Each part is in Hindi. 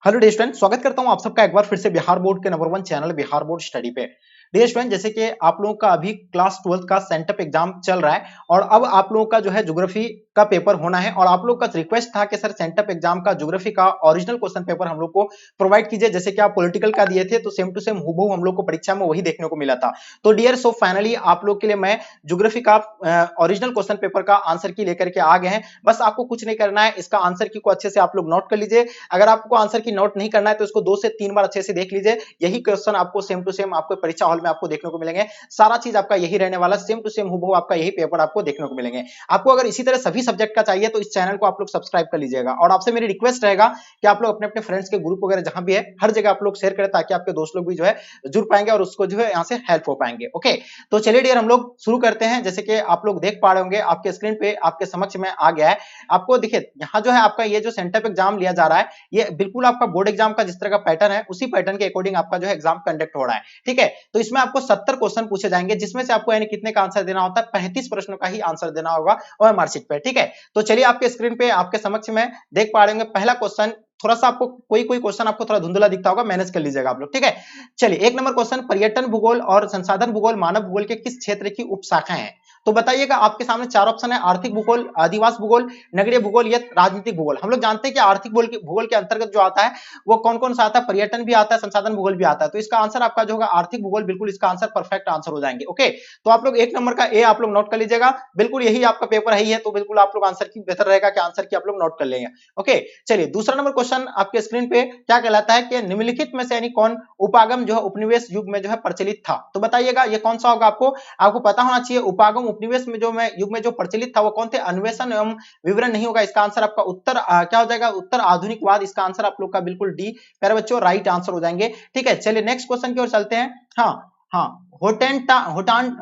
हेलो डियर स्टूडेंट, स्वागत करता हूं आप सबका एक बार फिर से बिहार बोर्ड के number 1 channel Bihar board study पे। डियर स्टूडेंट, जैसे कि आप लोगों का अभी क्लास 12 का सेंटअप एग्जाम चल रहा है और अब आप लोगों का जो है ज्योग्राफी का पेपर होना है और आप लोगों का रिक्वेस्ट था कि सर सेंटअप एग्जाम का ज्योग्राफी का ओरिजिनल क्वेश्चन पेपर हम लोग को प्रोवाइड कीजिए। जैसे कि आप पॉलिटिकल का दिए थे तो सेम टू सेम हूबहू हम लोग को परीक्षा में वही देखने को मिला था। तो डियर सो फाइनली आप लोग के लिए मैं ज्योग्राफी का ओरिजिनल क्वेश्चन पेपर का आंसर की लेकर के आ गए हैं। बस आपको कुछ नहीं करना है, इसका आंसर की को अच्छे से आप लोग नोट कर लीजिए। अगर आपको आंसर की नोट नहीं करना है तो इसको 2 से 3 बार अच्छे से देख लीजिए। यही क्वेश्चन आपको सेम टू सेम आपको परीक्षा हॉल में आपको देखने को मिलेंगे। सारा चीज आपका यही रहने वाला, सेम टू सेम हूबहू आपका यही पेपर आपको देखने को मिलेंगे। आपको अगर इसी तरह सभी सब्जेक्ट का चाहिए तो इस चैनल को आप लोग सब्सक्राइब कर लीजिएगा और आपसे मेरी रिक्वेस्ट रहेगा कि आप लोग अपने अपने फ्रेंड्स के ग्रुप वगैरह जहां भी है हर जगह आप लोग शेयर करें ताकि आपके दोस्त लोग भी जो है जुड़ पाएंगे और उसको जो है यहाँ से हेल्प हो पाएंगे। ओके, तो चलिए डियर हम लोग शुरू करते हैं। जैसे कि आप लोग देख पा रहे होंगे आपके स्क्रीन पे आपके समक्ष में आ गया है। आपको देखिए यहाँ जो है आपका ये जो सेंटअप एग्जाम लिया जा रहा है ये बिल्कुल आपका बोर्ड एग्जाम का जिस तरह का पैटर्न है उसी पैटर्न के अकॉर्डिंग आपका जो है एग्जाम कंडक्ट हो रहा है। ठीक है, तो इसमें आपको 70 क्वेश्चन पूछे जाएंगे जिसमें से आपको यानी कितने का आंसर देना होता है, 35 प्रश्नों का ही आंसर देना होगा ओएमआर शीट पे। ठीक है, तो चलिए आपके स्क्रीन पे आपके समक्ष में देख पा रहे होंगे पहला क्वेश्चन। थोड़ा सा आपको कोई कोई क्वेश्चन आपको थोड़ा धुंधला दिखता होगा, मैनेज कर लीजिएगा आप लोग। ठीक है, चलिए एक नंबर क्वेश्चन, पर्यटन भूगोल और संसाधन भूगोल मानव भूगोल के किस क्षेत्र की उपशाखाएं हैं? तो बताइएगा, आपके सामने चार ऑप्शन है, आर्थिक भूगोल, आदिवासी भूगोल, नगरीय भूगोल या राजनीतिक भूगोल। हम लोग जानते हैं कि आर्थिक भूगोल के अंतर्गत जो आता है वो कौन कौन सा आता है, पर्यटन भी आता है, संसाधन भूगोल भी आता है। तो इसका आंसर आपका जो होगा आर्थिक भूगोल, बिल्कुल इसका आंसर परफेक्ट आंसर हो जाएंगे। ओके, तो आप लोग एक नंबर का ए आप लोग नोट कर लीजिएगा, बिल्कुल यही आपका पेपर है तो बिल्कुल आप लोग आंसर की बेहतर रहेगा कि आंसर की आप लोग नोट कर लेंगे। ओके, चलिए दूसरा नंबर क्वेश्चन आपके स्क्रीन पे क्या कहलाता है कि निम्नलिखित में से यानी कौन उपागम जो है उपनिवेश युग में जो है प्रचलित था? तो बताइएगा ये कौन सा होगा। आपको पता होना चाहिए उपागम उपनिवेश में जो में युग में जो प्रचलित था वो कौन थे? अन्वेषण एवं विवरण नहीं होगा। इसका आंसर आपका उत्तर क्या हो जाएगा? उत्तर आधुनिकवाद। इसका आंसर आप लोग का बिल्कुल डी प्यारे बच्चों राइट आंसर हो जाएंगे। ठीक है, चलिए नेक्स्ट क्वेश्चन की ओर चलते हैं। हाँ हाँ, होटान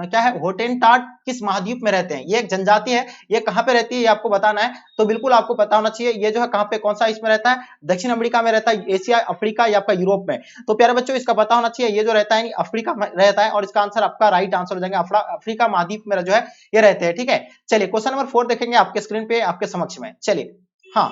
क्या है, होटेनटाट किस महाद्वीप में रहते हैं? ये एक जनजाति है, ये कहां पे रहती है ये आपको बताना है। तो बिल्कुल आपको पता होना चाहिए ये जो है कहां पे कौन सा इसमें रहता है, दक्षिण अमेरिका में रहता है, एशिया, अफ्रीका या आपका यूरोप में। तो प्यारे बच्चों इसका पता होना चाहिए ये जो रहता है अफ्रीका में रहता है और इसका आंसर आपका राइट आंसर हो जाएगा, अफ्रीका महाद्वीप में जो है ये रहते हैं। ठीक है, चलिए क्वेश्चन नंबर 4 देखेंगे आपके स्क्रीन पे आपके समक्ष में। चलिए हाँ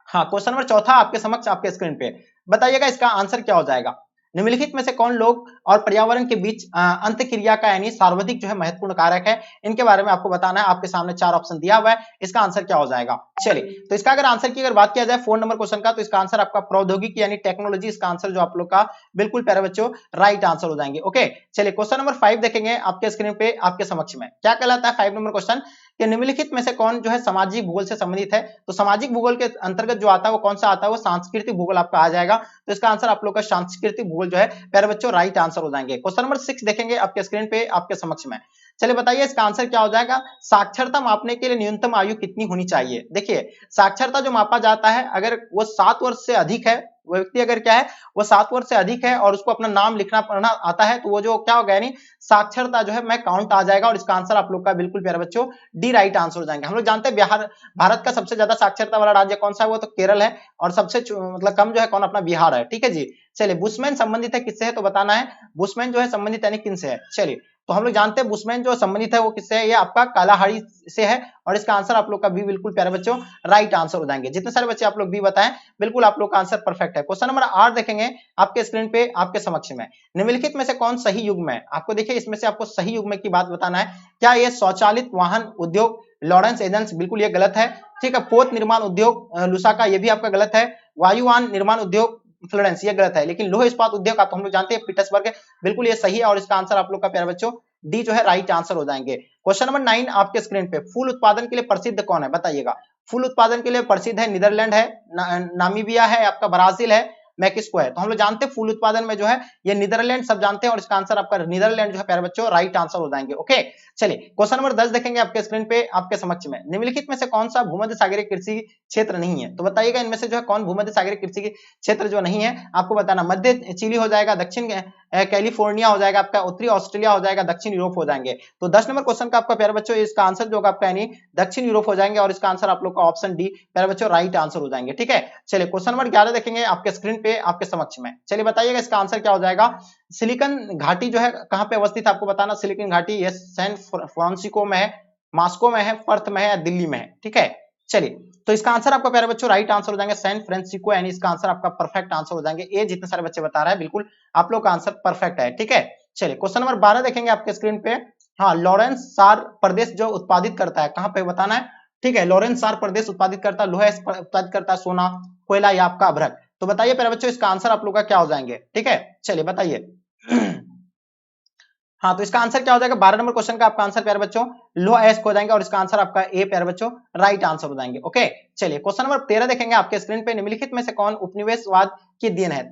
हाँ, क्वेश्चन नंबर चौथा आपके समक्ष आपके स्क्रीन पे, बताइएगा इसका आंसर क्या हो जाएगा। निम्नलिखित में से कौन लोग और पर्यावरण के बीच अंत क्रिया का यानी सर्वाधिक जो है महत्वपूर्ण कारक है, इनके बारे में आपको बताना है। आपके सामने चार ऑप्शन दिया हुआ है, इसका आंसर क्या हो जाएगा। चलिए तो इसका अगर आंसर की अगर बात किया जाए 4 नंबर क्वेश्चन का, तो इसका आंसर आपका प्रौद्योगिकी यानी टेक्नोलॉजी, इसका आंसर जो आप लोग का बिल्कुल प्यारे बच्चों राइट आंसर हो जाएंगे। ओके, चलिए क्वेश्चन नंबर 5 देखेंगे आपके स्क्रीन पे आपके समक्ष में क्या कहलाता है 5 नंबर क्वेश्चन कि निम्नलिखित में से कौन जो है सामाजिक भूगोल से संबंधित है? तो सामाजिक भूगोल के अंतर्गत जो आता है वो कौन सा आता है, वो सांस्कृतिक भूगोल आपका आ जाएगा। तो इसका आंसर आप लोग का सांस्कृतिक भूगोल जो है प्यारे बच्चों राइट आंसर हो जाएंगे। क्वेश्चन नंबर 6 देखेंगे आपके स्क्रीन पे आपके समक्ष में। चलिए बताइए इसका आंसर क्या हो जाएगा। साक्षरता मापने के लिए न्यूनतम आयु कितनी होनी चाहिए? देखिए साक्षरता जो मापा जाता है अगर वो 7 वर्ष से अधिक है, वो व्यक्ति अगर क्या है वो 7 वर्ष से अधिक है और उसको अपना नाम लिखना पढ़ना आता है तो वो जो क्या होगा यानी साक्षरता जो है मैं काउंट आ जाएगा और इसका आंसर आप लोग का बिल्कुल प्यारे बच्चों डी राइट आंसर हो जाएंगे। हम लोग जानते हैं बिहार भारत का सबसे ज्यादा साक्षरता वाला राज्य कौन सा है, वो तो केरल है और सबसे मतलब कम जो है कौन, अपना बिहार है। ठीक है जी, चलिए बुशमैन संबंधित है किससे है तो बताना है, बुशमैन जो है संबंधित यानी किन से है। चलिए तो हम लोग जानते हैं बुशमैन जो संबंधित है वो किससे है, ये आपका कालाहारी से है और इसका आंसर आप लोग का भी बिल्कुल प्यारे बच्चों राइट आंसर हो जाएंगे। जितने सारे बच्चे आप लोग भी बताएं बिल्कुल आप लोग का आंसर परफेक्ट है। क्वेश्चन नंबर 8 देखेंगे आपके स्क्रीन पे आपके समक्ष में, निम्नलिखित में से कौन सही युग्म है? आपको देखिए इसमें से आपको सही युग्म की बात बताना है। क्या ये स्वचालित वाहन उद्योग लॉरेंस एजेंस, बिल्कुल ये गलत है। ठीक है, पोत निर्माण उद्योग लुसाका, ये भी आपका गलत है। वायुयान निर्माण उद्योग फ्लोरेंस, ये गलत है। लेकिन लोह इस्पात उद्योग आप हम लोग जानते हैं पीटर्सबर्ग, बिल्कुल ये सही है और इसका आंसर आप लोग का प्यारे बच्चों डी जो है राइट आंसर हो जाएंगे। क्वेश्चन नंबर 9 आपके स्क्रीन पे, फूल उत्पादन के लिए प्रसिद्ध कौन है? बताइएगा। फूल उत्पादन के लिए प्रसिद्ध है नीदरलैंड है, नामीबिया है, आपका ब्राजील है, मैक्सिको है। तो हम लोग जानते हैं फूल उत्पादन में जो है ये नीदरलैंड सब जानते हैं और इसका आंसर आपका नीदरलैंड जो है प्यारे बच्चों राइट आंसर हो जाएंगे। ओके, चलिए क्वेश्चन नंबर 10 देखेंगे आपके स्क्रीन पे आपके समक्ष में, निम्नलिखित में से कौन सा भूमध्य सागरीय कृषि क्षेत्र नहीं है? तो बताइएगा इनमें से जो है कौन भूमध्य सागरीय कृषि क्षेत्र जो नहीं है आपको बताना। मध्य चिली हो जाएगा, दक्षिण कैलिफोर्निया हो जाएगा, आपका उत्तरी ऑस्ट्रेलिया हो जाएगा, दक्षिण यूरोप हो जाएंगे। तो 10 नंबर क्वेश्चन का आपका प्यारे बच्चों इसका आंसर जो होगा आपका यानी दक्षिण यूरोप हो जाएंगे और इसका आंसर आप लोग का ऑप्शन डी प्यारे बच्चों राइट आंसर हो जाएंगे। ठीक है, चलिए क्वेश्चन नंबर 11 देखेंगे आपके स्क्रीन पे आपके समक्ष में। चलिए बताइएगा इसका आंसर क्या हो जाएगा। सिलिकन घाटी जो है कहां पे अवस्थित है आपको बताना। सिलिकन घाटी ये सैन फ्रांसिस्को में है, मॉस्को में है, पर्थ में है या दिल्ली में है। ठीक है, चलिए तो इसका आंसर आपका प्यारे बच्चों राइट आंसर हो जाएंगे सैन फ्रांसिस्को, यानी इसका आंसर आपका परफेक्ट आंसर हो जाएंगे। ये जितने सारे बच्चे बता रहे हैं बिल्कुल आप लोग का आंसर परफेक्ट है, ठीक है। चलिए क्वेश्चन नंबर 12 देखेंगे आपके स्क्रीन पे। हाँ, लॉरेंस सार प्रदेश जो उत्पादित करता है, कहां पे बताना है, ठीक है। लॉरेंस सार प्रदेश उत्पादित करता है लोहा, उत्पादित करता है सोना, कोयला या आपका अभ्रक। तो बताइए प्यारे बच्चों इसका आंसर आप लोग का क्या हो जाएंगे, ठीक है। चलिए बताइए। हाँ, तो इसका आंसर क्या हो जाएगा, 12 नंबर क्वेश्चन का आपका आंसर प्यारे बच्चों लोहा एस्क हो जाएंगे और इसका आंसर आपका ए प्यारे बच्चों राइट आंसर हो जाएंगे। ओके, चलिए क्वेश्चन नंबर 13 देखेंगे आपके स्क्रीन पे। निम्नलिखित में से कौन उपनिवेशवाद की देन है,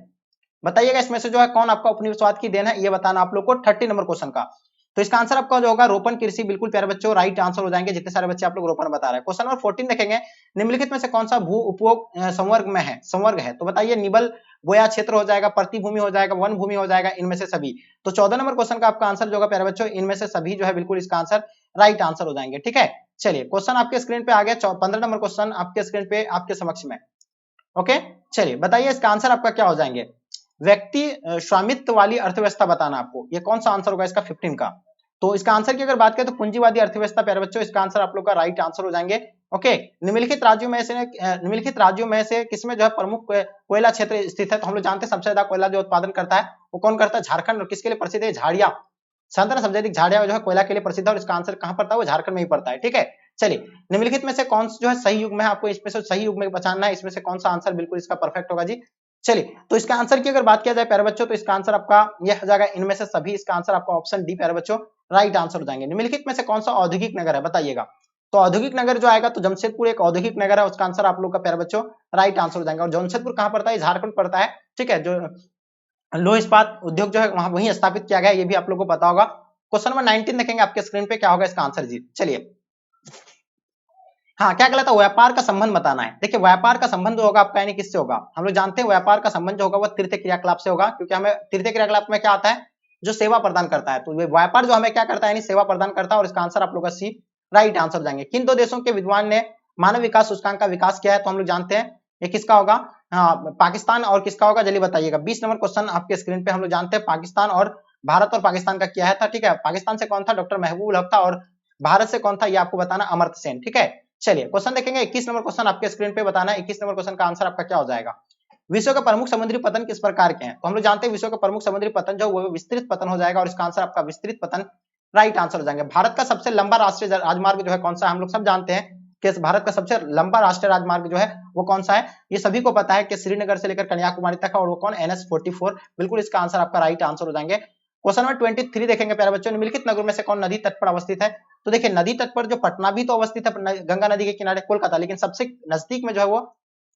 बताइएगा इसमें से जो है कौन आपका उपनिवेशवाद की देन है, ये बताना आप लोग को 30 नंबर क्वेश्चन का। तो इसका आंसर आपका जो होगा रोपण कृषि, बिल्कुल प्यारे बच्चों राइट आंसर हो जाएंगे, जितने सारे बच्चे आप लोग रोपण बता रहे हैं। क्वेश्चन नंबर 14 देखेंगे। निम्नलिखित में से कौन सा भू उपयोग संवर्ग में है, संवर्ग है, तो बताइए निबल बोया क्षेत्र हो जाएगा, प्रतिभूमि हो जाएगा, वन भूमि हो जाएगा, इनमें से सभी। तो 14 नंबर क्वेश्चन का आपका आंसर जो होगा प्यारे बच्चों इनमें से सभी जो है बिल्कुल इसका आंसर राइट आंसर हो जाएंगे, ठीक है। चलिए क्वेश्चन आपके स्क्रीन पे आ गया, 15 नंबर क्वेश्चन आपके स्क्रीन पे आपके समक्ष में। ओके, चलिए बताइए इसका आंसर आपका क्या हो जाएंगे। व्यक्ति स्वामित्व वाली अर्थव्यवस्था बताना आपको, ये कौन सा आंसर होगा इसका 15 का। तो इसका आंसर की अगर बात करें तो पूंजीवादी अर्थव्यवस्था प्यारे बच्चों इसका आंसर आप लोग का राइट आंसर हो जाएंगे। ओके, निम्नलिखित राज्यों में से किसमें जो है प्रमुख कोयला क्षेत्र स्थित है, तो हम लोग जानते हैं सबसे ज्यादा कोयला जो उत्पादन करता है वो कौन करता है, झारखंड। और किसके लिए प्रसिद्ध है, झाड़िया, सबसे अधिक झाड़िया जो है कोयला के लिए प्रसिद्ध है और इसका आंसर कहां पड़ता है, वो झारखंड में ही पड़ता है, ठीक है। चलिए निम्नलिखित में से कौन जो है सही युग में है, आपको इसमें से सही युग में बचाना है, इसमें से कौन सा आंसर बिल्कुल इसका परफेक्ट होगा जी। चलिए तो इसका आंसर की अगर बात किया जाए प्यारे बच्चों तो इसका आंसर आपका यह हो जाएगा इनमें से सभी, इसका आंसर आपका ऑप्शन डी प्यारे बच्चों राइट आंसर हो जाएंगे। निम्नलिखित में से कौन सा औद्योगिक नगर है, बताइएगा। तो औद्योगिक नगर जो आएगा तो जमशेदपुर एक औद्योगिक नगर है, उसका आंसर आप लोग का प्यारे बच्चों राइट आंसर हो जाएगा। और जमशेदपुर कहां पड़ता है, झारखंड पड़ता है, ठीक है। जो लौह इस्पात उद्योग जो है वहां वहीं स्थापित किया गया है, ये भी आप लोग को पता होगा। क्वेश्चन नंबर 19 देखेंगे आपके स्क्रीन पे, क्या होगा इसका आंसर जी। चलिए हाँ, क्या कहलाता है, व्यापार का संबंध बताना है। देखिए व्यापार का संबंध होगा आपका यानी किससे होगा, हम लोग जानते हैं व्यापार का संबंध जो होगा वो तृतीय क्रियाकलाप से होगा, क्योंकि हमें तृतीय क्रियाकलाप में क्या आता है, जो सेवा प्रदान करता है। तो व्यापार जो हमें क्या करता है यानी सेवा प्रदान करता है और इसका आंसर आप लोग का सी राइट आंसर हो जाएंगे। किन दो देशों के विद्वान ने मानव विकास सूचकांक का विकास किया है, तो हम लोग जानते हैं ये किसका होगा, हाँ पाकिस्तान और किसका होगा, जल्दी बताइएगा। 20 नंबर क्वेश्चन आपके स्क्रीन पे, हम लोग जानते हैं पाकिस्तान और भारत और पाकिस्तान का किया है था, ठीक है। पाकिस्तान से कौन था, डॉक्टर महबूब हक था, और भारत से कौन था ये आपको बताना, अमर्त्य सेन, ठीक है। चलिए क्वेश्चन देखेंगे 21 नंबर क्वेश्चन आपके स्क्रीन पे बताना है। 21 नंबर क्वेश्चन का आंसर आपका क्या हो जाएगा, विश्व का प्रमुख समुद्री पतन किस प्रकार के हैं, तो हम लोग जानते हैं विश्व का प्रमुख समुद्री पतन जो वो विस्तृत पतन हो जाएगा और इसका आंसर आपका विस्तृत पतन राइट आंसर हो जाएंगे। भारत का सबसे लंबा राष्ट्रीय राजमार्ग जो है कौन सा है, हम लोग सब जानते हैं कि भारत का सबसे लंबा राष्ट्रीय राजमार्ग जो है वो कौन सा है, ये सभी को पता है कि श्रीनगर से लेकर कन्याकुमारी तक है और वो कौन, NH-44, बिल्कुल इसका आंसर आपका राइट आंसर हो जाएंगे। क्वेश्चन नंबर 23 देखेंगे प्यारे बच्चों। निम्नलिखित नगरों में से कौन नदी तट पर अवस्थित है, तो देखिए नदी तट पर जो पटना भी तो अवस्थित है गंगा नदी के किनारे, कोलकाता, लेकिन सबसे नजदीक में जो है वो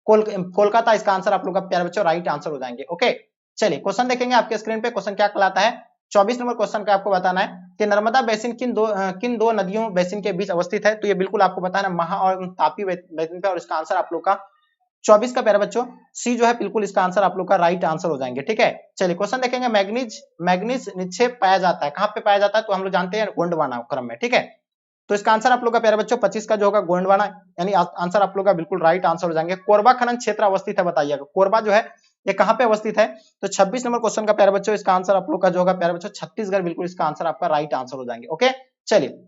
कोलकाता, इसका आंसर आप लोग का प्यारे बच्चों राइट आंसर हो जाएंगे। ओके, चलिए क्वेश्चन देखेंगे आपके स्क्रीन पे। क्वेश्चन क्या कहलाता है, 24 नंबर क्वेश्चन का आपको बताना है कि नर्मदा बेसिन किन दो नदियों बेसिन के बीच अवस्थित है, तो ये बिल्कुल आपको बताना है महा और तापी बेसिन पे, और इसका आंसर आप लोग का 24 का प्यारे बच्चों सी जो है बिल्कुल इसका आंसर आप लोग का राइट आंसर हो जाएंगे, ठीक है। चलिए क्वेश्चन देखेंगे। मैग्नीज निक्षेप पाया जाता है, कहां पे पाया जाता है, तो हम लोग जानते हैं गोंडवाना क्रम में, ठीक है। तो इसका आंसर आप लोग का प्यारे बच्चों 25 का जो होगा गोंडवाना, यानी आंसर आप लोग का बिल्कुल राइट आंसर हो जाएंगे। कोरबा खनन क्षेत्र अवस्थित है, बताइएगा कोरबा जो है ये कहां पे अवस्थित है, तो 26 नंबर क्वेश्चन का प्यारे बच्चों इसका आंसर आप लोग का जो होगा प्यारे बच्चों छत्तीसगढ़, बिल्कुल इसका आंसर आपका राइट आंसर हो जाएंगे। ओके, चलिए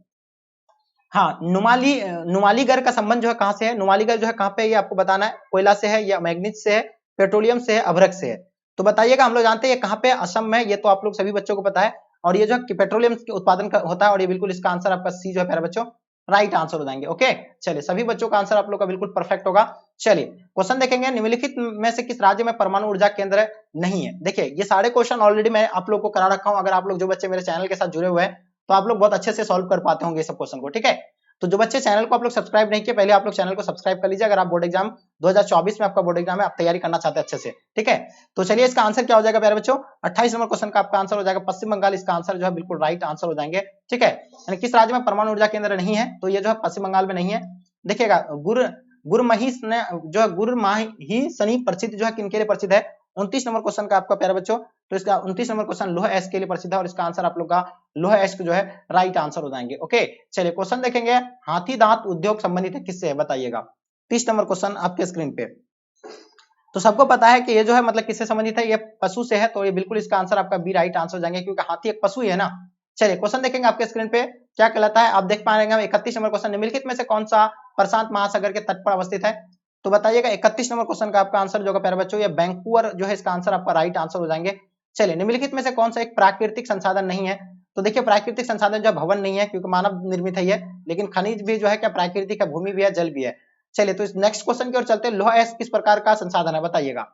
हाँ, नुमालीगढ़ का संबंध जो है कहां से है, नुमालीगढ़ जो है कहां पे, ये आपको बताना है, कोयला से है या मैग्नीज से है, पेट्रोलियम से है, अभ्रक से है, तो बताइएगा। हम लोग जानते हैं ये कहां पे, असम में, ये तो आप लोग सभी बच्चों को पता है। और ये जो है पेट्रोलियम के उत्पादन का होता है और ये बिल्कुल इसका आंसर आपका सी जो है प्यारे बच्चों राइट आंसर हो जाएंगे। ओके, चलिए सभी बच्चों का आंसर आप लोग का बिल्कुल परफेक्ट होगा। चलिए क्वेश्चन देखेंगे। निम्नलिखित में से किस राज्य में परमाणु ऊर्जा केंद्र नहीं है, देखिए ये सारे क्वेश्चन ऑलरेडी मैं आप लोग को करा रखा हूं। अगर आप लोग जो बच्चे मेरे चैनल के साथ जुड़े हुए हैं तो आप लोग बहुत अच्छे से सॉल्व कर पाते होंगे सब क्वेश्चन को, ठीक है। तो जो बच्चे चैनल को आप लोग सब्सक्राइब नहीं किए, पहले आप लोग चैनल को सब्सक्राइब कर लीजिए। अगर आप बोर्ड एग्जाम 2024 में आपका बोर्ड एग्जाम है, आप तैयारी करना चाहते हैं अच्छे से, ठीक है। तो चलिए इसका आंसर क्या हो जाएगा प्यारे बच्चों, 28 नंबर क्वेश्चन का आपका आंसर हो जाएगा पश्चिम बंगाल, इसका आंसर जो है बिल्कुल राइट आंसर हो जाएंगे, ठीक है। यानी किस राज्य में परमाणु ऊर्जा केंद्र नहीं है, तो ये जो है पश्चिम बंगाल में नहीं है। देखिएगा गुरमाही सनी प्रसिद्ध जो है किनके लिए प्रसिद्ध है, 29 नंबर क्वेश्चन का आपका प्यारे बच्चों, तो इसका 29 नंबर क्वेश्चन लोह एस्क के लिए प्रसिद्ध है और इसका आंसर आप लोग का लोह एस्क जो है राइट आंसर हो जाएंगे। ओके, चलिए क्वेश्चन देखेंगे। हाथी दांत उद्योग संबंधित है किससे है, बताइएगा। 30 नंबर क्वेश्चन आपके स्क्रीन पे। तो सबको पता है कि ये जो है मतलब किससे संबंधित है, ये पशु से है, तो ये बिल्कुल इसका आंसर आपका बी राइट आंसर हो जाएंगे, क्योंकि हाथी एक पशु ही है ना। चलिए क्वेश्चन देखेंगे आपके स्क्रीन पे क्या कहलाता है, आप देख पा रहे हैं 31 नंबर क्वेश्चन। निम्नलिखित में से कौन सा प्रशांत महासागर के तट पर अवस्थित है। तो बताइएगा 31 नंबर क्वेश्चन का आपका आंसर जो होगा प्यारे बच्चों ये वैंकूवर जो है इसका आंसर आपका राइट आंसर हो जाएंगे। चलिए निम्नलिखित में से कौन सा एक प्राकृतिक संसाधन नहीं है? तो देखिए प्राकृतिक संसाधन जो भवन नहीं है क्योंकि मानव निर्मित है ये, लेकिन खनिज भी जो है क्या प्राकृतिक है, भूमि भी है, जल भी है। चलिए तो इस नेक्स्ट क्वेश्चन की ओर चलते हैं। लोहा अयस्क किस प्रकार का संसाधन है बताइएगा।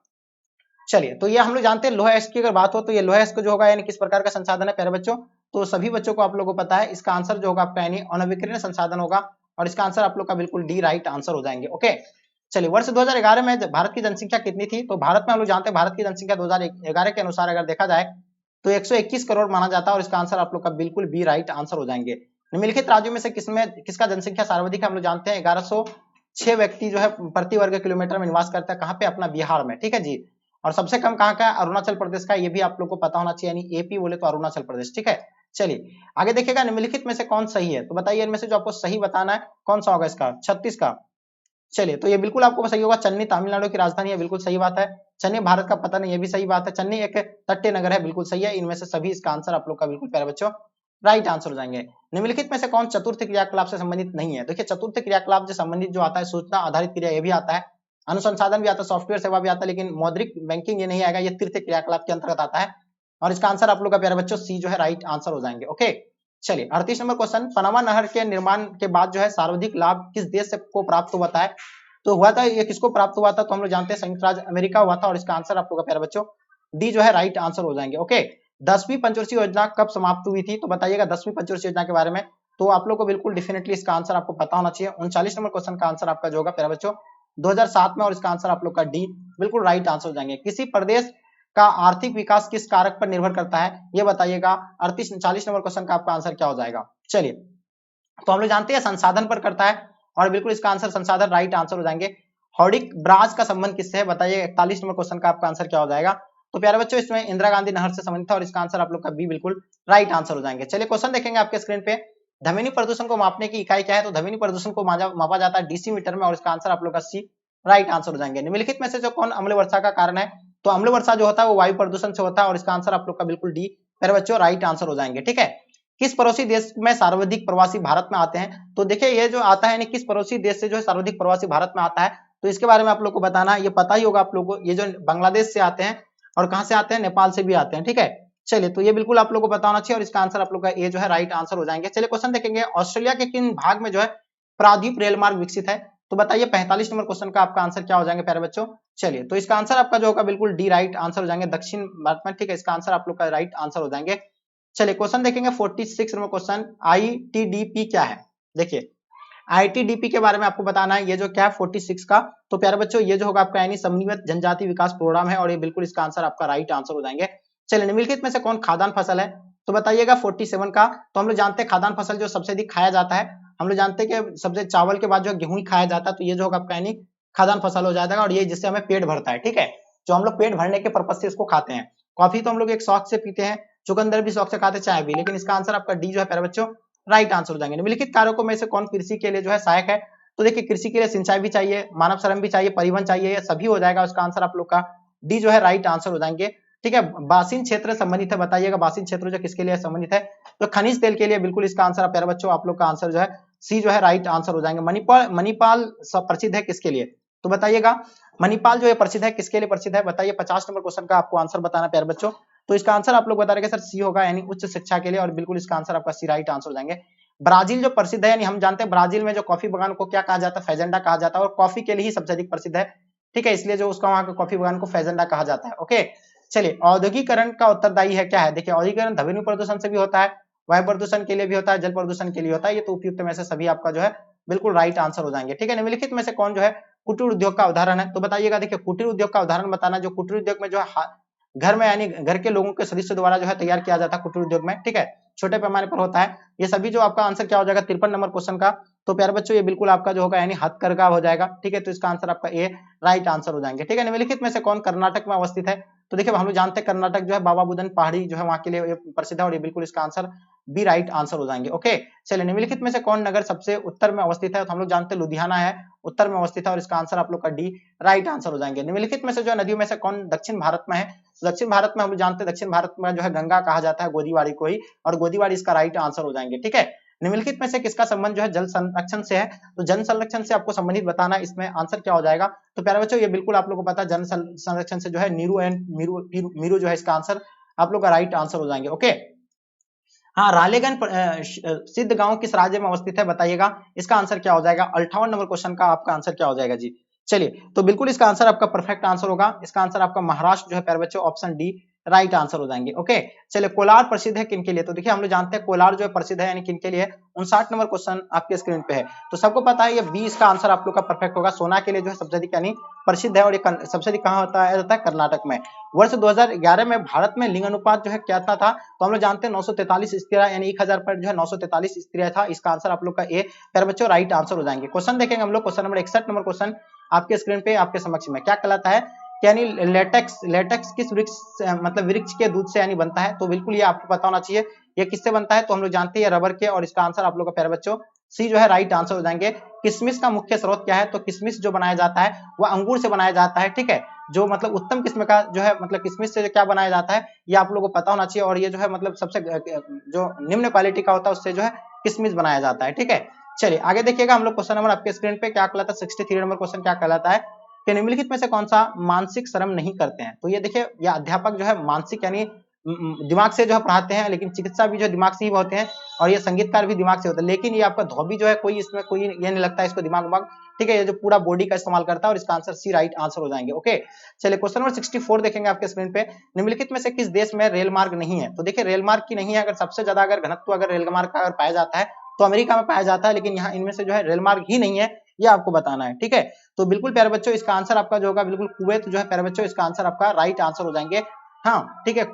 चलिए तो ये हम लोग जानते हैं लोहा अयस्क की अगर बात हो तो ये लोहा अयस्क जो होगा यानी किस प्रकार का संसाधन है प्यारे बच्चों, तो सभी बच्चों को आप लोगों को पता है इसका आंसर जो होगा आपका यानी अनविकीर्ण संसाधन होगा और इसका आंसर आप लोग का बिल्कुल डी राइट आंसर हो जाएंगे। ओके चलिए वर्ष 2011 में भारत की जनसंख्या कितनी थी? तो भारत में हम लोग जानते हैं भारत की जनसंख्या 2011 के अनुसार अगर देखा जाए तो 121 करोड़ माना जाता है और इसका आंसर आप लोग का बिल्कुल बी राइट आंसर हो जाएंगे। निम्नलिखित राज्यों में से किसका जनसंख्या सर्वाधिक है? हम लोग जानते हैं 1106 व्यक्ति जो है प्रति वर्ग किलोमीटर में निवास करता है। कहाँ पे? अपना बिहार में, ठीक है जी। और सबसे कम कहाँ का है? अरुणाचल प्रदेश का। ये भी आप लोग को पता होना चाहिए, यानी एपी बोले तो अरुणाचल प्रदेश, ठीक है। चलिए आगे देखिएगा निम्नलिखित में से कौन सही है? तो बताइए इनमें से जो आपको सही बताना है कौन सा होगा इसका? 36 का। चलिए तो ये बिल्कुल आपको सही होगा। चेन्नई तमिलनाडु की राजधानी है, बिल्कुल सही बात है। चेन्नई भारत का पता नहीं, ये भी सही बात है। चेन्नई एक तटीय नगर है, बिल्कुल सही है। इनमें से सभी इसका आंसर आप लोग का बिल्कुल प्यारे बच्चों राइट आंसर हो जाएंगे। निम्नलिखित में से कौन चतुर्थ क्रियाकलाप से संबंधित नहीं है? देखिए चतुर्थ क्रियाकलाप से संबंधित जो आता है सूचना आधारित क्रिया ये भी आता है, अनुसंधान भी आता है, सॉफ्टवेयर सेवा भी आता है, लेकिन मौद्रिक बैंकिंग ये नहीं आएगा, ये तृतीय क्रियाकलाप के अंतर्गत आता है और इसका आंसर आप लोग का प्यारे बच्चों सी जो है राइट आंसर हो जाएंगे। ओके चलिए 38 नंबर क्वेश्चन, पनामा नहर के निर्माण के बाद जो है सर्वाधिक लाभ किस देश को प्राप्त हुआ था? तो हुआ था ये किसको प्राप्त हुआ था? तो हम लोग जानते हैं संयुक्त राज्य अमेरिका हुआ था और इसका आंसर आप लोग का प्यारे बच्चों डी जो है राइट आंसर हो जाएंगे। ओके 10वीं पंचवर्षीय योजना कब समाप्त हुई थी? तो बताइएगा 10वीं पंचवर्षीय योजना के बारे में। तो आप लोग को बिल्कुल डेफिनेटली इसका आंसर आपको पता होना चाहिए। 39 नंबर क्वेश्चन का आंसर आपका जो होगा प्यारे बच्चों 2007 में और इसका आंसर आप लोग का डी बिल्कुल राइट आंसर हो जाएंगे। किसी प्रदेश का आर्थिक विकास किस कारक पर निर्भर करता है ये बताइएगा। 40 नंबर क्वेश्चन का आपका आंसर क्या हो जाएगा? चलिए तो हम लोग जानते हैं संसाधन पर करता है और बिल्कुल इसका आंसर संसाधन राइट आंसर हो जाएंगे। हॉडिक ब्राज का संबंध किससे है बताइए। 41 नंबर क्वेश्चन का आपका आंसर क्या हो जाएगा? तो प्यारे बच्चों इसमें इंदिरा गांधी नहर से संबंधित है और इसका आंसर आप लोग का बी बिल्कुल राइट आंसर हो जाएंगे। चलिए क्वेश्चन देखेंगे आपके स्क्रीन पे। ध्वनि प्रदूषण को मापने की इकाई क्या है? तो ध्वनि प्रदूषण को मापा जाता है डीसीमीटर में और इसका आंसर आप लोग का सी राइट आंसर हो जाएंगे। निम्नलिखित में से जो कौन अम्ल वर्षा का कारण है? तो अम्ल वर्षा जो होता है वो वायु प्रदूषण से होता है और इसका आंसर आप लोग का बिल्कुल डी प्यारे बच्चों राइट आंसर हो जाएंगे। ठीक है किस पड़ोसी देश में सर्वाधिक प्रवासी भारत में आते हैं? तो देखिए ये जो आता है किस पड़ोसी देश से जो है सर्वाधिक प्रवासी भारत में आता है, तो इसके बारे में आप लोग को बताना है। ये पता ही होगा आप लोगों को, ये जो बांग्लादेश से आते हैं और कहां से आते हैं? नेपाल से भी आते हैं। ठीक है चलिए तो ये बिल्कुल आप लोग को बताना चाहिए और इसका आंसर आप लोग का ए जो है राइट आंसर हो जाएंगे। चलिए क्वेश्चन देखेंगे ऑस्ट्रेलिया के किन भाग में जो है प्रायद्वीप रेल मार्ग विकसित है? तो बताइए 45 नंबर क्वेश्चन का आपका आंसर क्या हो जाएंगे प्यारे बच्चों? चलिए तो इसका आंसर आपका जो होगा बिल्कुल डी राइट आंसर हो जाएंगे, दक्षिण भारत में। ठीक है इसका आंसर आप लोग का राइट आंसर हो जाएंगे। चलिए क्वेश्चन देखेंगे 46 नंबर क्वेश्चन, आईटीडीपी क्या है? देखिए आईटीडीपी के बारे में आपको बताना है। ये जो क्या है 46 का, तो प्यारे बच्चों ये जो होगा आपका यानी समन्वित जनजाति विकास प्रोग्राम है और ये बिल्कुल इसका आंसर आपका राइट आंसर हो जाएंगे। चलिए निम्नलिखित में से कौन खाद्यान्न फसल है? तो बताइएगा 47 का। तो हम लोग जानते हैं खाद्यान्न फसल जो सबसे अधिक खाया जाता है, हम लोग जानते हैं कि सबसे चावल के बाद जो गेहूं ही खाया जाता है, तो ये जो होगा आपका यानी खाद्यान्न फसल हो जाएगा और ये जिससे हमें पेट भरता है। ठीक है जो हम लोग पेट भरने के पर्पज से इसको खाते हैं। कॉफी तो हम लोग एक शौक से पीते हैं, चुकंदर भी शौक से खाते, चाय भी, लेकिन इसका आंसर आपका डी जो है प्यारे बच्चों राइट आंसर हो जाएंगे। निम्नलिखित कारकों में से कौन कृषि के लिए जो है सहायक है? तो देखिए कृषि के लिए सिंचाई भी चाहिए, मानव श्रम भी चाहिए, परिवहन चाहिए, ये सभी हो जाएगा। उसका आंसर आप लोग का डी जो है राइट आंसर हो जाएंगे। ठीक है बासिन क्षेत्र संबंधित है, बताइएगा बासिन क्षेत्र जो किसके लिए संबंधित है? तो खनिज तेल के लिए बिल्कुल इसका आंसर प्यारे बच्चों आप लोग का आंसर जो है सी जो है राइट आंसर हो जाएंगे। मणिपाल प्रसिद्ध है किसके लिए? तो बताइएगा मणिपाल जो है प्रसिद्ध है किसके लिए प्रसिद्ध है? बताइए 50 नंबर क्वेश्चन का आपको आंसर बताना प्यारे बच्चों। तो इसका आंसर आप लोग बता रहे सर सी होगा यानी उच्च शिक्षा के लिए और बिल्कुल इसका आंसर आपका सी राइट आंसर हो जाएंगे। ब्राजील जो प्रसिद्ध है यानी हम जानते हैं ब्राजील में जो कॉफी बगान को क्या कहा जाता है? फेजेंडा कहा जाता है और कॉफी के लिए ही सबसे अधिक प्रसिद्ध है। ठीक है इसलिए जो उसका वहां का कॉफी बगान को फेजेंडा कहा जाता है। ओके चलिए औद्योगिकरण का उत्तरदायी है क्या है? देखिए औद्योगिकरण ध्वनि प्रदूषण से भी होता है, वायु प्रदूषण के लिए भी होता है, जल प्रदूषण के लिए होता है। ये तो उपयुक्त में से सभी आपका जो है बिल्कुल राइट आंसर हो जाएंगे। ठीक है निम्नलिखित में से कौन जो है कुटीर उद्योग का उदाहरण है? तो बताइएगा देखिए कुटीर उद्योग का उदाहरण बताना, जो कुटीर उद्योग में जो है घर में यानी घर के लोगों के सदस्यों द्वारा जो है तैयार किया जाता है कुटीर उद्योग में। ठीक है छोटे पैमाने पर होता है ये सभी। जो आपका आंसर क्या हो जाएगा 53 नंबर क्वेश्चन का? तो प्यारे बच्चों ये बिल्कुल आपका जो होगा यानी हथकरघा हो जाएगा। ठीक है तो इसका आंसर आपका ए राइट आंसर हो जाएंगे। ठीक है निम्नलिखित में से कौन कर्नाटक में अवस्थित है? तो देखिए हम लोग जानते हैं कर्नाटक जो है बाबा बुदन पहाड़ी जो है वहां के लिए प्रसिद्ध है और ये बिल्कुल इसका आंसर बी राइट आंसर हो जाएंगे। ओके चलिए निम्नलिखित में से कौन नगर सबसे उत्तर में अवस्थित है? तो हम लोग जानते हैं लुधियाना है उत्तर में अवस्थित है और इसका आंसर आप लोग का डी राइट आंसर हो जाएंगे। निम्नलिखित में से जो नदियों में से कौन दक्षिण भारत में है? दक्षिण भारत में हम लोग जानते हैं दक्षिण भारत में जो है गंगा कहा जाता है गोदीवाड़ी को ही और गोदीवाड़ी इसका राइट आंसर हो जाएंगे। ठीक है निम्नलिखित में से किसका संबंध जो है जल संरक्षण से है? तो जल संरक्षण से आपको संबंधित बताना, इसमें आंसर क्या हो जाएगा? तो प्यारे बच्चों ये बिल्कुल आप लोगों को पता है, जल संरक्षण से जो है नीरू एंड मीरू जो है इसका आंसर आप लोग का राइट आंसर हो जाएंगे। ओके, हाँ, रालेगन सिद्ध गांव किस राज्य में अवस्थित है बताइएगा, इसका आंसर क्या हो जाएगा? 58 नंबर क्वेश्चन का आपका आंसर क्या हो जाएगा जी? चलिए, तो बिल्कुल इसका आंसर आपका परफेक्ट आंसर होगा, इसका आंसर आपका महाराष्ट्र जो है प्यारे बच्चों ऑप्शन डी राइट आंसर हो जाएंगे। ओके, चलिए, कोलार प्रसिद्ध है किन के लिए? तो देखिए हम लोग जानते हैं कोलार जो है प्रसिद्ध है यानी किन के लिए? 59 नंबर क्वेश्चन आपके स्क्रीन पे है, तो सबको पता है ये बी इसका आंसर आप लोग का परफेक्ट होगा। सोना के लिए जो है सबसे अधिक यानी प्रसिद्ध है, और ये सबसे अधिक कहाँ होता है कर्नाटक में। वर्ष 2011 में भारत में लिंग अनुपात जो है क्या था? तो हम लोग जानते हैं 943 स्त्रियां यानी 1000 पर जो है 943 स्त्रियां था, इसका आंसर आप लोग का ए प्यारे बच्चों राइट आंसर हो जाएंगे। क्वेश्चन देखेंगे हम लोग, क्वेश्चन नंबर 61 नंबर क्वेश्चन आपके स्क्रीन पे आपके समक्ष में क्या कहलाता है? यानी लेटेक्स किस वृक्ष मतलब वृक्ष के दूध से यानी बनता है? तो बिल्कुल ये आपको पता होना चाहिए, ये किससे बनता है? तो हम लोग जानते हैं रबर के, और इसका आंसर आप लोग का प्यारे बच्चों सी जो है राइट आंसर हो जाएंगे। किशमिश का मुख्य स्रोत क्या है? तो किशमिश जो बनाया जाता है वह अंगूर से बनाया जाता है, ठीक है। जो मतलब उत्तम किस्म का जो है मतलब किशमिश से क्या बनाया जाता है ये आप लोगों को पता होना चाहिए, और ये जो है मतलब सबसे जो निम्न क्वालिटी का होता है उससे जो है किशमिश बनाया जाता है, ठीक है। चलिए आगे देखिएगा हम लोग, क्वेश्चन नंबर आपके स्क्रीन पे क्या कहलाता है? 63 नंबर क्वेश्चन क्या कहलाता है कि निम्नलिखित में से कौन सा मानसिक श्रम नहीं करते हैं? तो ये देखिए, ये अध्यापक जो है मानसिक यानी दिमाग से जो है पढ़ाते हैं, लेकिन चिकित्सा भी जो है दिमाग से ही होते हैं, और ये संगीतकार भी दिमाग से होता है, लेकिन ये आपका धोबी जो है कोई इसमें कोई ये नहीं लगता है इसको दिमाग, ठीक है। ये जो पूरा बॉडी का इस्तेमाल करता है, और इसका आंसर सी राइट आंसर हो जाएंगे। ओके, चलिए क्वेश्चन नंबर 64 देखेंगे आपके स्क्रीन पे, निम्नलिखित में से किस देश में रेल मार्ग नहीं है? तो देखिए रेल मार्ग की नहीं है, अगर सबसे ज्यादा अगर घनत्व अगर रेल मार्ग का अगर पाया जाता है तो अमेरिका में पाया जाता है, लेकिन यहाँ इनमें से जो है रेल मार्ग ही नहीं है, ये आपको बताना है, ठीक है। तो बिल्कुल प्यारे बच्चों इसका आंसर आपका जो होगा बिल्कुल कुवैत जो है प्यारे बच्चों इसका आंसर आपका राइट आंसर हो जाएंगे। हाँ, ठीक है।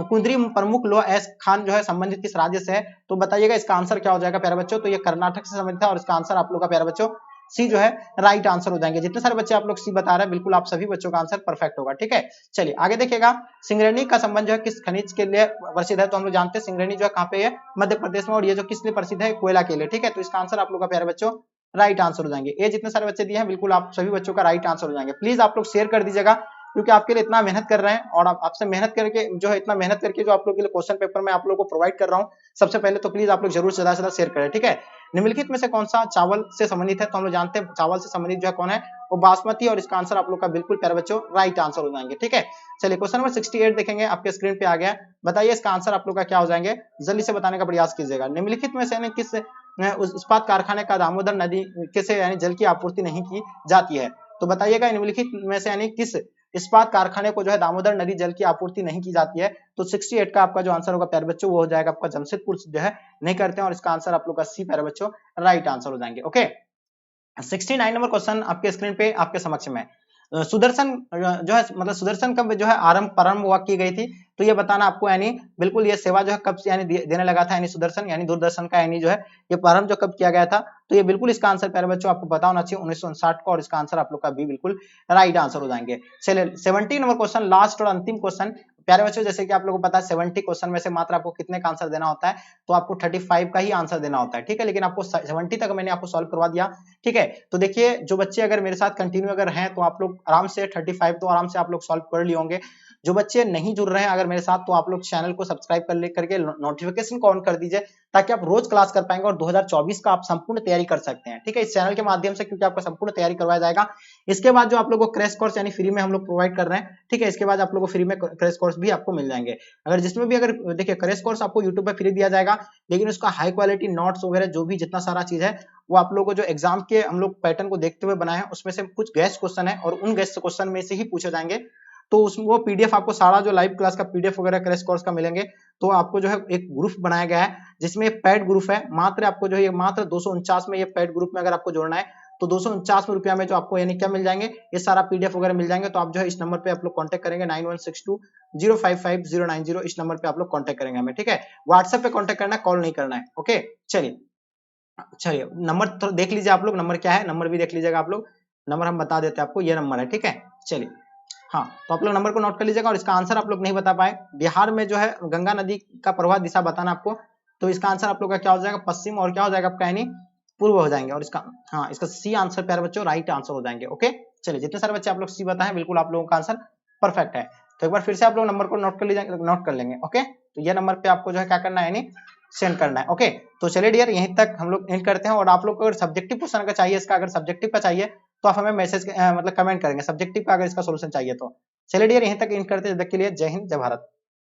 कुंदरी प्रमुख लोह एस खान जो है संबंधित किस राज्य से है? तो बताइएगा इसका आंसर क्या हो जाएगा प्यारे बच्चों? तो ये कर्नाटक से संबंधित है, और इसका आंसर आप लोग का प्यारे बच्चों सी जो है राइट आंसर हो जाएंगे। जितने सारे बच्चे आप लोग सी बता रहे हैं बिल्कुल आप सभी बच्चों का आंसर परफेक्ट होगा, ठीक है। चलिए आगे देखिएगा, सिंगरेणी का संबंध जो है किस खनिज के लिए प्रसिद्ध है? तो हम लोग जानते हैं सिंगरेणी जो है कहाँ पे है? मध्य प्रदेश में, और ये जो किस लिए प्रसिद्ध है? कोयला के लिए, ठीक है। तो इसका आंसर आप लोग का प्यारे बच्चों राइट आंसर हो जाएंगे। ये जितने सारे बच्चे दिए हैं बिल्कुल आप सभी बच्चों का राइट आंसर हो जाएंगे। प्लीज आप लोग शेयर कर दीजिएगा, क्योंकि आपके लिए इतना मेहनत कर रहे हैं, और आपसे मेहनत करके जो है इतना मेहनत करके जो आप लोग के लिए क्वेश्चन पेपर में आप लोग को प्रोवाइड कर रहा हूं, सबसे पहले तो प्लीज आप लोग जरूर ज्यादा से ज्यादा शेयर करें, ठीक है। निम्नलिखित में से कौन सा चावल से संबंधित है? तो हम लोग जानते हैं चावल से संबंधित जो है कौन है? वो बासमती, और इसका आंसर आप लोग का बिल्कुल प्यारे बच्चों राइट आंसर हो जाएंगे, ठीक है। चलिए क्वेश्चन नंबर 68 देखेंगे आपके स्क्रीन पे आ गया, बताइए इसका आंसर आप लोग का क्या हो जाएंगे? जल्दी से बताने का प्रयास कीजिएगा। निम्नलिखित में से किस उस इस्पात कारखाने का दामोदर नदी से यानी जल की आपूर्ति नहीं की जाती है? तो बताइएगा निम्नलिखित में से यानी किस इस्पात कारखाने को जो है दामोदर नदी जल की आपूर्ति नहीं की जाती है? तो 68 का आपका जो आंसर होगा प्यारे बच्चों वो हो जाएगा आपका जमशेदपुर जो है नहीं करते हैं, और इसका आंसर आप लोग का सी प्यारे बच्चों राइट आंसर हो जाएंगे। ओके, 69 नंबर क्वेश्चन आपके स्क्रीन पे आपके समक्ष में, सुदर्शन जो है मतलब सुदर्शन कब जो है प्रारंभ हुआ की गई थी? तो ये बताना आपको, यानी बिल्कुल ये सेवा जो है कब यानी देने लगा था, यानी सुदर्शन यानी दूरदर्शन का यानी जो है ये प्रारंभ जो कब किया गया था? तो ये बिल्कुल इसका आंसर प्यारे बच्चों आपको पता होना चाहिए 1959 को, और इसका आंसर आप लोग का भी बिल्कुल राइट आंसर हो जाएंगे। चलिए 70 नंबर क्वेश्चन, लास्ट और अंतिम क्वेश्चन प्यारे बच्चों, जैसे कि आप लोगों को पता है 70 क्वेश्चन में से मात्र आपको कितने का आंसर देना होता है? तो आपको 35 का ही आंसर देना होता है, ठीक है। लेकिन आपको 70 तक मैंने आपको सॉल्व करवा दिया, ठीक है। तो देखिए जो बच्चे अगर मेरे साथ कंटिन्यू अगर हैं तो आप लोग आराम से 35 तो आराम से आप लोग सॉल्व कर लिए होंगे। जो बच्चे नहीं जुड़ रहे हैं अगर मेरे साथ, तो आप लोग चैनल को सब्सक्राइब करके नोटिफिकेशन को ऑन कर दीजिए, ताकि आप रोज क्लास कर पाएंगे, और 2024 का आप संपूर्ण तैयारी कर सकते हैं, ठीक है, इस चैनल के माध्यम से, क्योंकि आपका संपूर्ण तैयारी करवाया जाएगा। इसके बाद जो आप लोगों को क्रैश कोर्स यानी फ्री में हम लोग प्रोवाइड कर रहे हैं, ठीक है, इसके बाद आप लोगों को फ्री में क्रैश कोर्स भी आपको मिल जाएंगे। अगर जिसमें भी अगर देखिए क्रैश कोर्स आपको यूट्यूब पे फ्री दिया जाएगा, लेकिन उसका हाई क्वालिटी नोट्स वगैरह जो भी जितना सारा चीज है वो आप लोगों को जो एग्जाम के हम लोग पैटर्न को देखते हुए बनाए हैं, उसमें से कुछ गेस्ट क्वेश्चन है, और उन गेस्ट क्वेश्चन में से ही पूछे जाएंगे। तो उसमें वो पीडीएफ आपको सारा जो लाइव क्लास का पीडीएफ वगैरह क्रैश कोर्स का मिलेंगे। तो आपको जो है एक ग्रुप बनाया गया है, जिसमें पेड ग्रुप है, मात्र आपको जो है मात्र 249 में ये पेड ग्रुप में अगर आपको जोड़ना है तो 249 रुपया में जो आपको यानी क्या मिल जाएंगे, ये सारा पीडीएफ वगैरह मिल जाएंगे। तो आप जो है इस नंबर पे आप लोग कांटेक्ट करेंगे 9162055090, इस नंबर पे आप लोग कांटेक्ट करेंगे हमें, ठीक है। व्हाट्सएप पे कांटेक्ट करना है, कॉल नहीं करना है। ओके, चलिए नंबर तो देख लीजिए आप लोग, नंबर क्या है, नंबर भी देख लीजिएगा आप लोग, नंबर हम बता देते हैं आपको, ये नंबर है, ठीक है। चलिए हाँ, तो आप लोग नंबर को नोट कर लीजिएगा, और इसका आंसर आप लोग नहीं बता पाए, बिहार में जो है गंगा नदी का प्रवाह दिशा बताना आपको, तो इसका आंसर आप लोग का क्या हो जाएगा? पश्चिम, और क्या हो जाएगा आपका यानी पूर्व हो जाएंगे, और इसका हाँ इसका सी आंसर प्यारे बच्चों राइट आंसर हो जाएंगे। ओके, चलिए जितने सारे बच्चे आप लोग सी बताएं बिल्कुल आप लोगों का आंसर परफेक्ट है। तो एक बार फिर से आप लोग नंबर को नोट कर लीजिए, नोट कर लेंगे। ओके, तो ये नंबर पे आपको जो है क्या करना है, यानी सेंड करना है। ओके, तो चलिए डियर यहीं तक हम लोग एंड करते हैं। और आप लोग को अगर सब्जेक्टिव क्वेश्चन अगर चाहिए इसका, अगर सब्जेक्टिव का चाहिए तो आप हमें मैसेज मतलब कमेंट करेंगे, सब्जेक्टिव का अगर इसका सोल्यूशन चाहिए तो। चलिए डियर यहीं तक एंड करते हैं, जब तक के लिए जय हिंद जय भारत।